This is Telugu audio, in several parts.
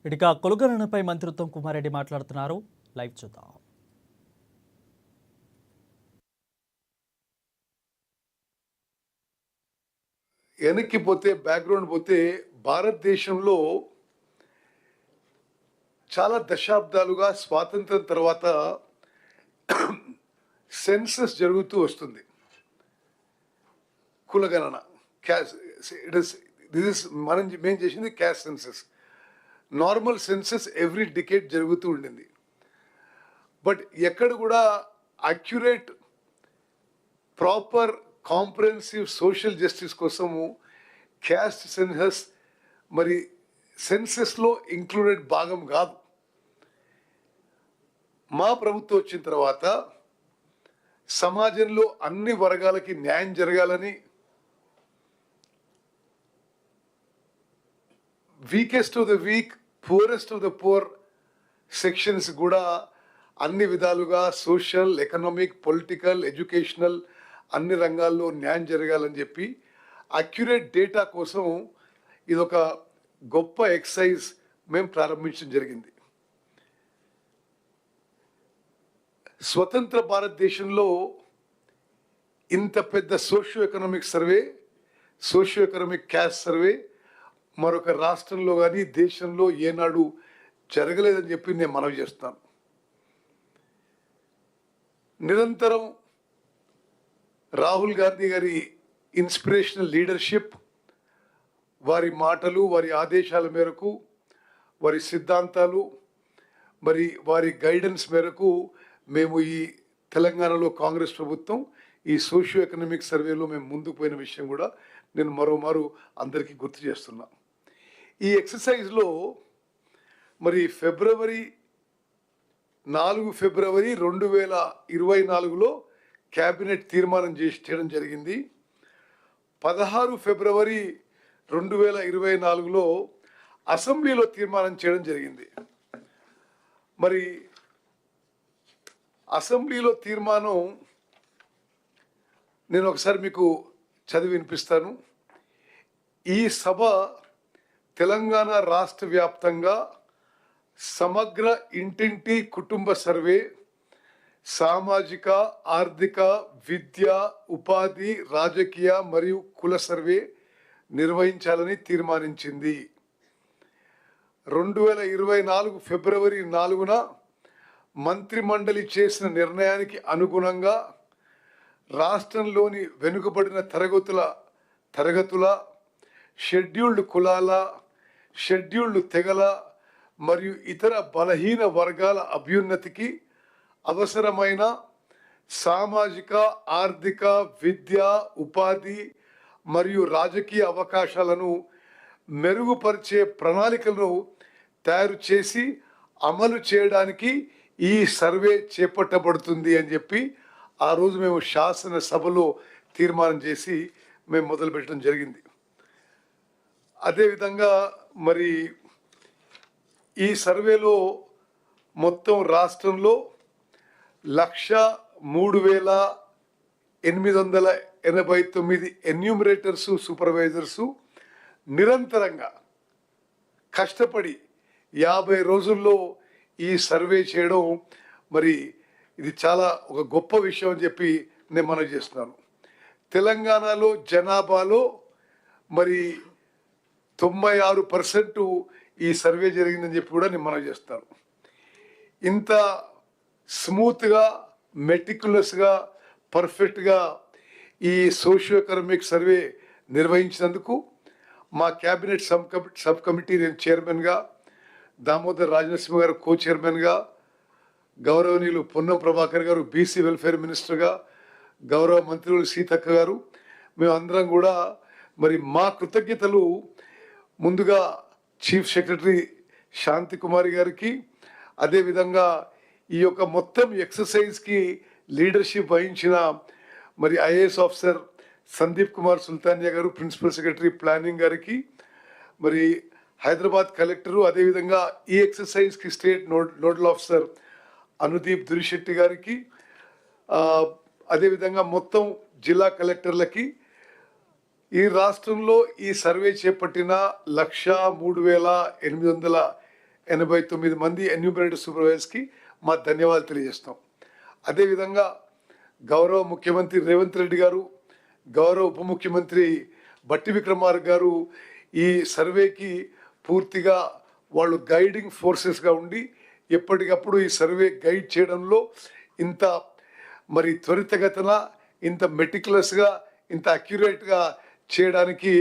ఇక కులగణనపై మంత్రి ఉత్తమ్ కుమార్ రెడ్డి మాట్లాడుతున్నారు. లైవ్ చూద్దాం. వెనక్కి పోతే బ్యాక్గ్రౌండ్ పోతే భారతదేశంలో చాలా దశాబ్దాలుగా స్వాతంత్రం తర్వాత సెన్సస్ జరుగుతూ వస్తుంది. కులగణన మేము చేసింది caste census. Normal census every decade జరుగుతూ ఉండింది. బట్ ఎక్కడ కూడా accurate proper comprehensive social justice కోసము క్యాస్ట్ సెన్సస్ మరి సెన్సస్లో ఇంక్లూడెడ్ భాగం కాదు. మా ప్రభుత్వం వచ్చిన తర్వాత సమాజంలో అన్ని వర్గాలకి న్యాయం జరగాలని, weakest of the week, poorest of the poor sections కూడా అన్ని విధాలుగా సోషల్, ఎకనామిక్, పొలిటికల్, ఎడ్యుకేషనల్ అన్ని రంగాల్లో న్యాయం జరగాలని చెప్పి అక్యురేట్ డేటా కోసం ఇదొక గొప్ప ఎక్సైజ్ మేము ప్రారంభించడం జరిగింది. స్వతంత్ర భారతదేశంలో ఇంత పెద్ద socio economic survey, socio economic caste survey మరొక రాష్ట్రంలో కానీ దేశంలో ఏనాడు జరగలేదని చెప్పి నేను మనవి చేస్తాను. నిరంతరం రాహుల్ గాంధీ గారి ఇన్స్పిరేషనల్ లీడర్షిప్, వారి మాటలు, వారి ఆదేశాల మేరకు, వారి సిద్ధాంతాలు, మరి వారి గైడెన్స్ మేరకు మేము ఈ తెలంగాణలో కాంగ్రెస్ ప్రభుత్వం ఈ సోషియో ఎకనామిక్ సర్వేలో మేము ముందుకు పోయిన విషయం కూడా నేను మరోమారు అందరికీ గుర్తు చేస్తున్నా. ఈ ఎక్సర్సైజ్లో మరి ఫిబ్రవరి 2024లో క్యాబినెట్ తీర్మానం చేయడం జరిగింది. 16 ఫిబ్రవరి 2024లో అసెంబ్లీలో తీర్మానం చేయడం జరిగింది. మరి అసెంబ్లీలో తీర్మానం నేను ఒకసారి మీకు చదివి వినిపిస్తాను. ఈ సభ తెలంగాణ రాష్ట్ర వ్యాప్తంగా సమగ్ర ఇంటింటి కుటుంబ సర్వే, సామాజిక, ఆర్థిక, విద్య, ఉపాధి, రాజకీయ మరియు కుల సర్వే నిర్వహించాలని తీర్మానించింది. 2024 ఫిబ్రవరి 4న మంత్రిమండలి చేసిన నిర్ణయానికి అనుగుణంగా రాష్ట్రంలోని వెనుకబడిన తరగతుల, షెడ్యూల్డ్ కులాల, షెడ్యూల్డ్ తెగల మరియు ఇతర బలహీన వర్గాల అభ్యున్నతికి అవసరమైన సామాజిక, ఆర్థిక, విద్య, ఉపాధి మరియు రాజకీయ అవకాశాలను మెరుగుపరిచే ప్రణాళికలను తయారు చేసి అమలు చేయడానికి ఈ సర్వే చేపట్టబడుతుంది అని చెప్పి ఆ రోజు మేము శాసనసభలో తీర్మానం చేసి మేము మొదలుపెట్టడం జరిగింది. అదేవిధంగా మరి ఈ సర్వేలో మొత్తం రాష్ట్రంలో 1,03,889 ఎన్యూమరేటర్సు, సూపర్వైజర్సు నిరంతరంగా కష్టపడి 50 రోజుల్లో ఈ సర్వే చేయడం మరి ఇది చాలా ఒక గొప్ప విషయం అని చెప్పి నేను మనవి చేస్తున్నాను. తెలంగాణలో జనాభాలో మరి 96% ఈ సర్వే జరిగిందని చెప్పి కూడా నేను మనవి చేస్తాను. ఇంత స్మూత్గా, మెటిక్యులస్గా, పర్ఫెక్ట్గా ఈ సోషియో ఎకనామిక్ సర్వే నిర్వహించినందుకు మా క్యాబినెట్ సబ్ కమిటీ నేను చైర్మన్గా, దామోదర్ రాజనరసింహ గారు కో చైర్మన్గా, గౌరవనీయులు పొన్నం ప్రభాకర్ గారు బీసీ వెల్ఫేర్ మినిస్టర్గా, గౌరవ మంత్రులు సీతక్క గారు, మేమందరం కూడా మరి మా కృతజ్ఞతలు ముందుగా చీఫ్ సెక్రటరీ శాంతి కుమారి గారికి, అదేవిధంగా ఈ యొక్క మొత్తం ఎక్సర్సైజ్కి లీడర్షిప్ వహించిన మరి ఐఏఎస్ ఆఫీసర్ సందీప్ కుమార్ సుల్తానియా గారు, ప్రిన్సిపల్ సెక్రటరీ ప్లానింగ్ గారికి, మరి హైదరాబాద్ కలెక్టరు, అదేవిధంగా ఈ ఎక్సర్సైజ్కి state nodal officer Anudeep Durishetti గారికి, అదేవిధంగా మొత్తం జిల్లా కలెక్టర్లకి, ఈ రాష్ట్రంలో ఈ సర్వే చేపట్టిన 1,03,889 89 మంది ఎన్యూమరేటర్ సూపర్వైజర్స్కి మా ధన్యవాదాలు తెలియజేస్తాం. అదేవిధంగా గౌరవ ముఖ్యమంత్రి రేవంత్ రెడ్డి గారు, గౌరవ ఉప ముఖ్యమంత్రి బట్టి విక్రమార్క గారు ఈ సర్వేకి పూర్తిగా వాళ్ళు గైడింగ్ ఫోర్సెస్గా ఉండి ఎప్పటికప్పుడు ఈ సర్వే గైడ్ చేయడంలో ఇంత మరి త్వరితగతిన, ఇంత మెటిక్యులస్గా, ఇంత అక్యురేట్గా చేయడానికి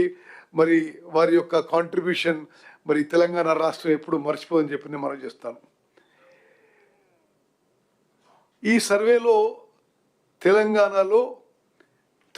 మరి వారి యొక్క కాంట్రిబ్యూషన్ మరి తెలంగాణ రాష్ట్రం ఎప్పుడు మర్చిపోదని చెప్పి నేను మనం చేస్తాను. ఈ సర్వేలో తెలంగాణలో